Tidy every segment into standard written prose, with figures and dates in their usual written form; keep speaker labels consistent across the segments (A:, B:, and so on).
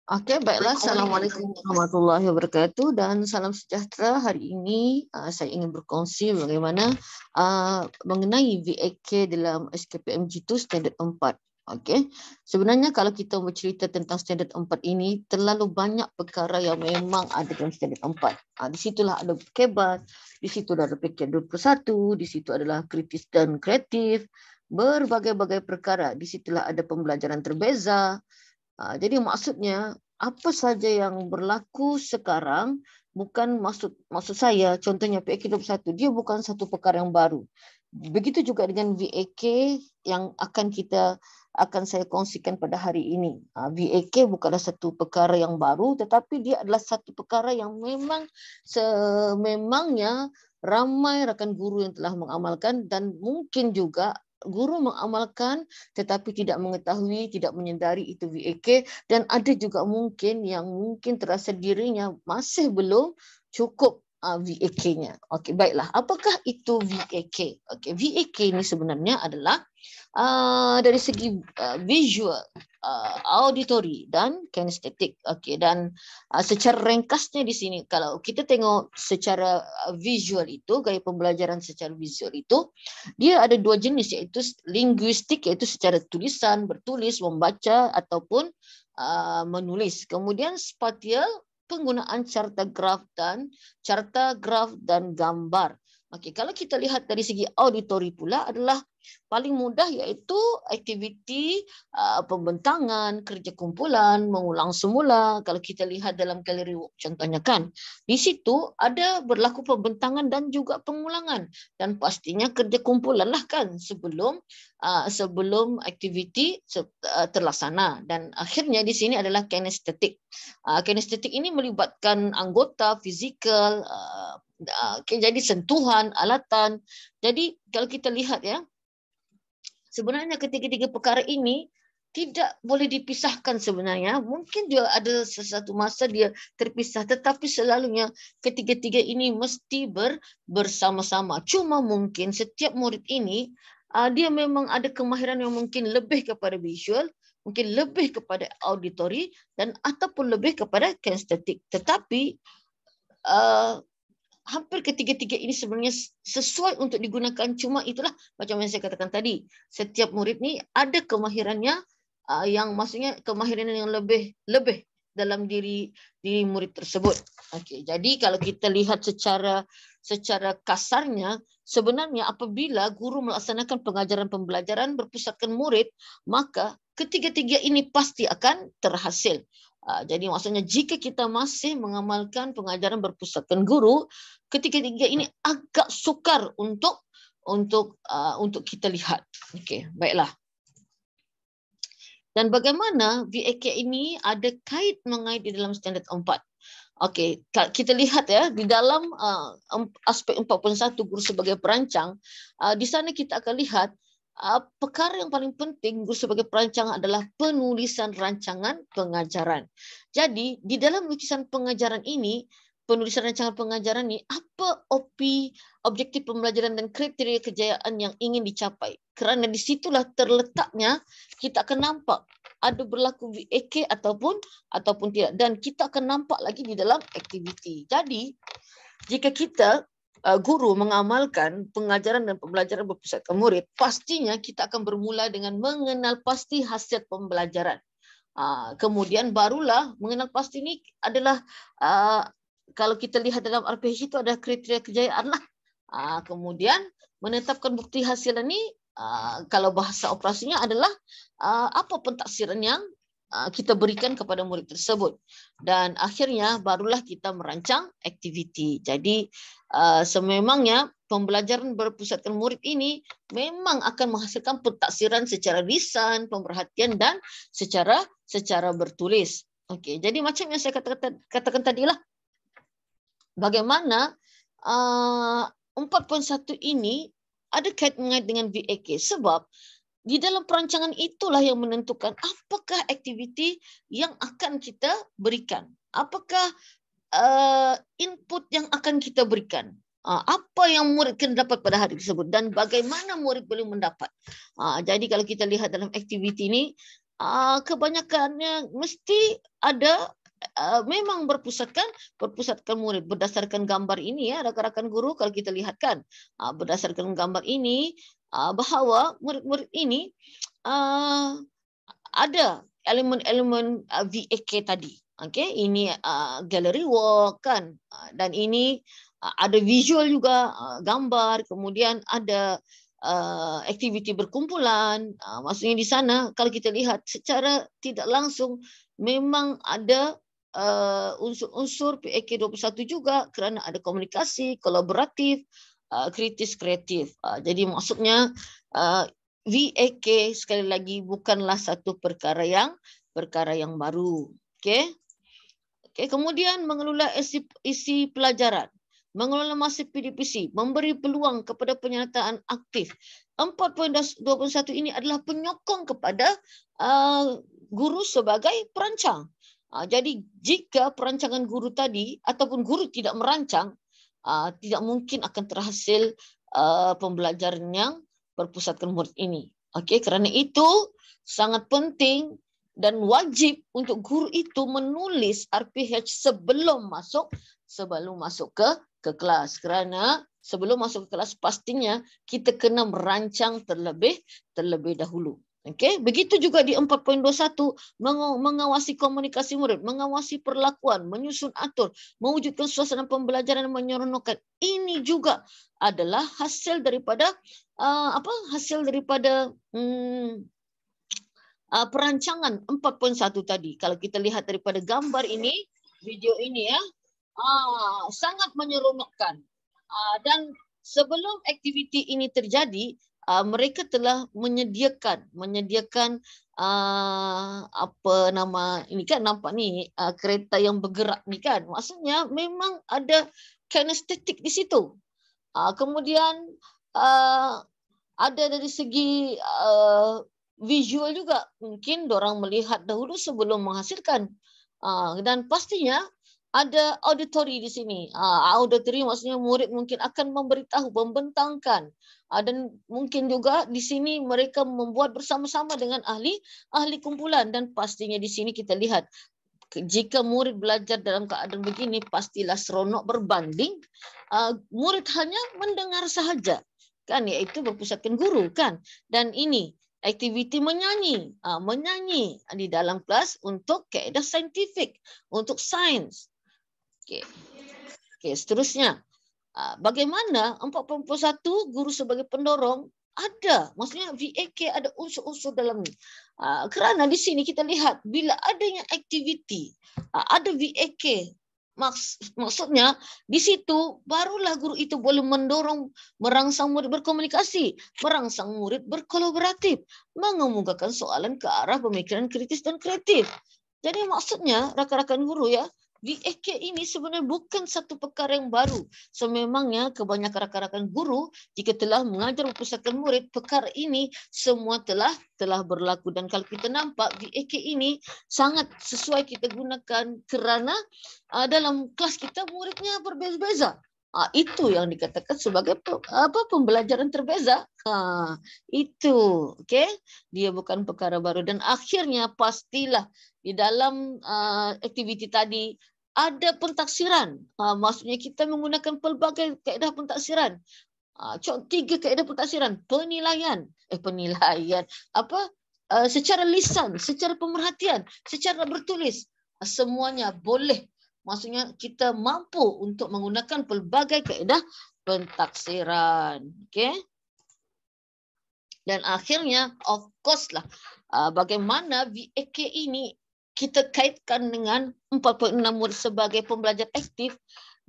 A: Oke, baiklah. Assalamualaikum warahmatullahi wabarakatuh dan salam sejahtera. Hari ini saya ingin berkongsi bagaimana mengenai VAK dalam SKPM G2 Standard 4. Okey. Sebenarnya kalau kita bercerita tentang Standard 4 ini, terlalu banyak perkara yang memang ada dalam Standard 4. Di situlah ada kebat, di situ ada PK 21, di situ adalah kritis dan kreatif, berbagai-bagai perkara. Di situlah ada pembelajaran terbeza. Jadi maksudnya apa saja yang berlaku sekarang bukan maksud saya, contohnya PAK 21 dia bukan satu perkara yang baru. Begitu juga dengan VAK yang akan saya kongsikan pada hari ini. VAK bukanlah satu perkara yang baru, tetapi dia adalah satu perkara yang memang sememangnya ramai rakan guru yang telah mengamalkan dan mungkin juga guru mengamalkan tetapi tidak mengetahui, tidak menyedari itu VAK, dan ada juga mungkin yang mungkin terasa dirinya masih belum cukup VAK-nya. Okey, baiklah. Apakah itu VAK? Okey, VAK ini sebenarnya adalah dari segi visual, auditory dan kinestetik. Okey, dan secara ringkasnya di sini kalau kita tengok secara visual itu, gaya pembelajaran secara visual itu, dia ada dua jenis, iaitu linguistik, iaitu secara tulisan, bertulis, membaca ataupun menulis. Kemudian spatial, penggunaan carta graf dan gambar. Okey, kalau kita lihat dari segi auditori pula adalah paling mudah, iaitu aktiviti pembentangan, kerja kumpulan, mengulang semula. Kalau kita lihat dalam gallery work contohnya kan, di situ ada berlaku pembentangan dan juga pengulangan, dan pastinya kerja kumpulan lah kan sebelum aktiviti terlaksana. Dan akhirnya di sini adalah kinestetik. Kinestetik ini melibatkan anggota fizikal, jadi sentuhan, alatan. Jadi kalau kita lihat ya, sebenarnya ketiga-tiga perkara ini tidak boleh dipisahkan sebenarnya. Mungkin dia ada sesuatu masa dia terpisah, tetapi selalunya ketiga-tiga ini mesti bersama-sama. Cuma mungkin setiap murid ini dia memang ada kemahiran yang mungkin lebih kepada visual, mungkin lebih kepada auditory, dan ataupun lebih kepada kinestetik. Tetapi hampir ketiga-tiga ini sebenarnya sesuai untuk digunakan. Cuma itulah macam yang saya katakan tadi, setiap murid ni ada kemahirannya, yang maksudnya kemahiran yang lebih dalam diri murid tersebut. Okey, jadi kalau kita lihat secara kasarnya, sebenarnya apabila guru melaksanakan pengajaran pembelajaran berpusatkan murid, maka ketiga-tiga ini pasti akan terhasil. Jadi maksudnya jika kita masih mengamalkan pengajaran berpusatkan guru, ketiga-tiga ini agak sukar untuk kita lihat. Okey, baiklah. Dan bagaimana VAK ini ada kait mengait di dalam standard 4. Okey, kita lihat ya di dalam aspek 4.1 guru sebagai perancang, di sana kita akan lihat perkara yang paling penting guru sebagai perancang adalah penulisan rancangan pengajaran. Jadi di dalam lukisan pengajaran ini, penulisan rancangan pengajaran ini, apa objektif pembelajaran dan kriteria kejayaan yang ingin dicapai. Kerana di situlah terletaknya kita akan nampak ada berlaku VAK ataupun tidak, dan kita akan nampak lagi di dalam aktiviti. Jadi jika kita guru mengamalkan pengajaran dan pembelajaran berpusatkan murid, pastinya kita akan bermula dengan mengenal pasti hasil pembelajaran. Kemudian barulah mengenal pasti ini adalah kalau kita lihat dalam RPH itu ada kriteria kejayaan lah. Kemudian menetapkan bukti hasil ini, kalau bahasa operasinya adalah apa pentaksiran yang kita berikan kepada murid tersebut, dan akhirnya barulah kita merancang aktiviti. Jadi sememangnya pembelajaran berpusatkan murid ini memang akan menghasilkan pentaksiran secara lisan, pemerhatian, dan secara bertulis. Okey, jadi macam yang saya katakan tadi lah, bagaimana 4.1 ini ada kait mengait dengan VAK, sebab di dalam perancangan itulah yang menentukan apakah aktiviti yang akan kita berikan, apakah input yang akan kita berikan, apa yang murid kena dapat pada hari tersebut, dan bagaimana murid boleh mendapat. Jadi kalau kita lihat dalam aktiviti ini, kebanyakannya mesti ada memang berpusatkan murid berdasarkan gambar ini ya rakan-rakan guru. Kalau kita lihat kan berdasarkan gambar ini bahawa murid-murid ini ada elemen-elemen VAK tadi. Okey, ini gallery work kan, dan ini ada visual juga, gambar, kemudian ada aktiviti berkumpulan. Maksudnya di sana kalau kita lihat secara tidak langsung memang ada unsur-unsur PAK 21 juga kerana ada komunikasi, kolaboratif, kritis kreatif. Jadi maksudnya VAK sekali lagi bukanlah satu perkara yang baru. Okey. Okay, kemudian mengelola isi pelajaran, mengelola masa PDPC, memberi peluang kepada penyertaan aktif. 4.21 ini adalah penyokong kepada guru sebagai perancang. Jadi jika perancangan guru tadi ataupun guru tidak merancang, tidak mungkin akan terhasil pembelajaran yang berpusatkan murid ini. Okey, kerana itu sangat penting dan wajib untuk guru itu menulis RPH sebelum masuk ke kelas. Kerana sebelum masuk ke kelas pastinya kita kena merancang terlebih dahulu. Okey, begitu juga di 4.21 mengawasi komunikasi murid, mengawasi perlakuan, menyusun atur, mewujudkan suasana pembelajaran yang menyeronokkan. Ini juga adalah hasil daripada perancangan 4.1 tadi. Kalau kita lihat daripada gambar ini, video ini ya, sangat menyeronokkan. Dan sebelum aktiviti ini terjadi, mereka telah menyediakan apa nama ini kan nampak ni kereta yang bergerak ni kan. Maksudnya memang ada kinestetik di situ. Kemudian ada dari segi visual juga, mungkin dorang melihat dahulu sebelum menghasilkan, dan pastinya ada auditori di sini. Auditori maksudnya murid mungkin akan memberitahu, membentangkan, dan mungkin juga di sini mereka membuat bersama-sama dengan ahli kumpulan. Dan pastinya di sini kita lihat jika murid belajar dalam keadaan begini pastilah seronok berbanding murid hanya mendengar sahaja kan, iaitu berpusatkan guru kan. Dan ini aktiviti menyanyi di dalam kelas untuk kaedah saintifik, untuk sains. Okey, seterusnya. Bagaimana 4.1 guru sebagai pendorong ada, maksudnya VAK ada unsur-unsur dalam ni. Kerana di sini kita lihat bila adanya aktiviti, ada VAK, maksudnya di situ barulah guru itu boleh mendorong, merangsang murid berkomunikasi, merangsang murid berkolaboratif, mengemukakan soalan ke arah pemikiran kritis dan kreatif. Jadi maksudnya rakan-rakan guru ya, VAK ini sebenarnya bukan satu perkara yang baru. Sememangnya kebanyakan rakan-rakan guru jika telah mengajar berpusatkan murid, perkara ini semua telah berlaku. Dan kalau kita nampak VAK ini sangat sesuai kita gunakan kerana dalam kelas kita muridnya berbeza-beza. Itu yang dikatakan sebagai pembelajaran terbeza. Itu, okey. Dia bukan perkara baru dan akhirnya pastilah di dalam aktiviti tadi ada pentaksiran. Maksudnya kita menggunakan pelbagai kaedah pentaksiran. 3 kaedah pentaksiran. Penilaian, secara lisan, secara pemerhatian, secara bertulis. Semuanya boleh. Maksudnya kita mampu untuk menggunakan pelbagai kaedah pentaksiran. Okey. Dan akhirnya of course lah bagaimana VAK ini kita kaitkan dengan 4.6 murid sebagai pembelajar aktif.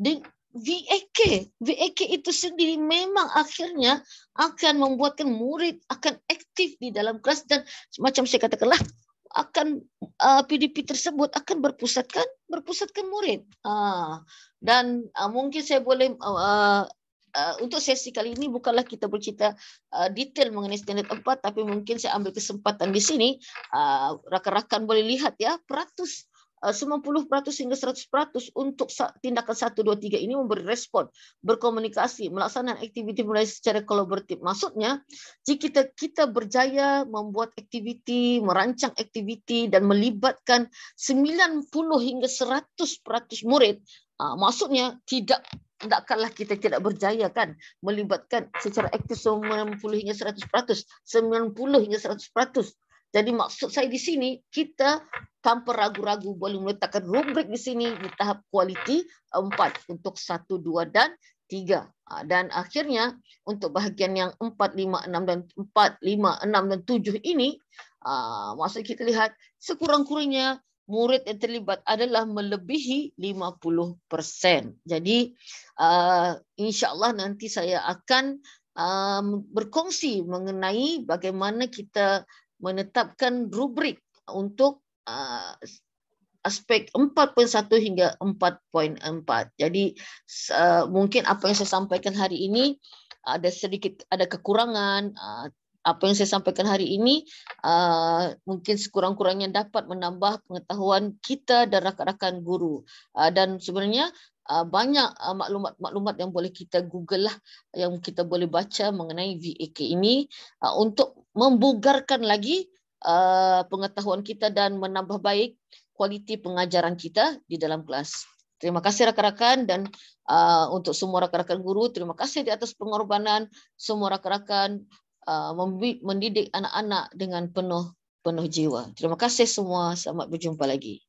A: Dan VAK itu sendiri memang akhirnya akan membuatkan murid akan aktif di dalam kelas dan macam saya katakanlah akan PDP tersebut akan berpusatkan murid. Dan mungkin saya boleh untuk sesi kali ini bukanlah kita bercerita detail mengenai standard 4, tapi mungkin saya ambil kesempatan di sini rakan-rakan boleh lihat ya peratus 90% hingga 100% untuk tindakan 1, 2, 3 ini memberi respon, berkomunikasi, melaksanakan aktiviti mulai secara kolaboratif. Maksudnya, jika kita berjaya membuat aktiviti, merancang aktiviti dan melibatkan 90 hingga 100% murid, maksudnya tidakkanlah kita tidak berjaya kan melibatkan secara aktif 90 hingga 100%, 90 hingga 100%. Jadi maksud saya di sini kita tanpa ragu-ragu boleh meletakkan rubrik di sini di tahap kualiti 4 untuk 1, 2 dan 3. Dan akhirnya untuk bahagian yang 4, 5, 6 dan 4, 5, 6 dan 7 ini maksud kita lihat sekurang-kurangnya murid yang terlibat adalah melebihi 50%. Jadi insya-Allah nanti saya akan berkongsi mengenai bagaimana kita menetapkan rubrik untuk aspek 4.1 hingga 4.4. Jadi mungkin apa yang saya sampaikan hari ini ada kekurangan. Apa yang saya sampaikan hari ini mungkin sekurang-kurangnya dapat menambah pengetahuan kita dan rakan-rakan guru. Dan sebenarnya banyak maklumat-maklumat yang boleh kita Google lah, yang kita boleh baca mengenai VAK ini untuk membugarkan lagi pengetahuan kita dan menambah baik kualiti pengajaran kita di dalam kelas. Terima kasih rakan-rakan dan untuk semua rakan-rakan guru, terima kasih di atas pengorbanan semua rakan-rakan mendidik anak-anak dengan penuh jiwa. Terima kasih semua, selamat berjumpa lagi.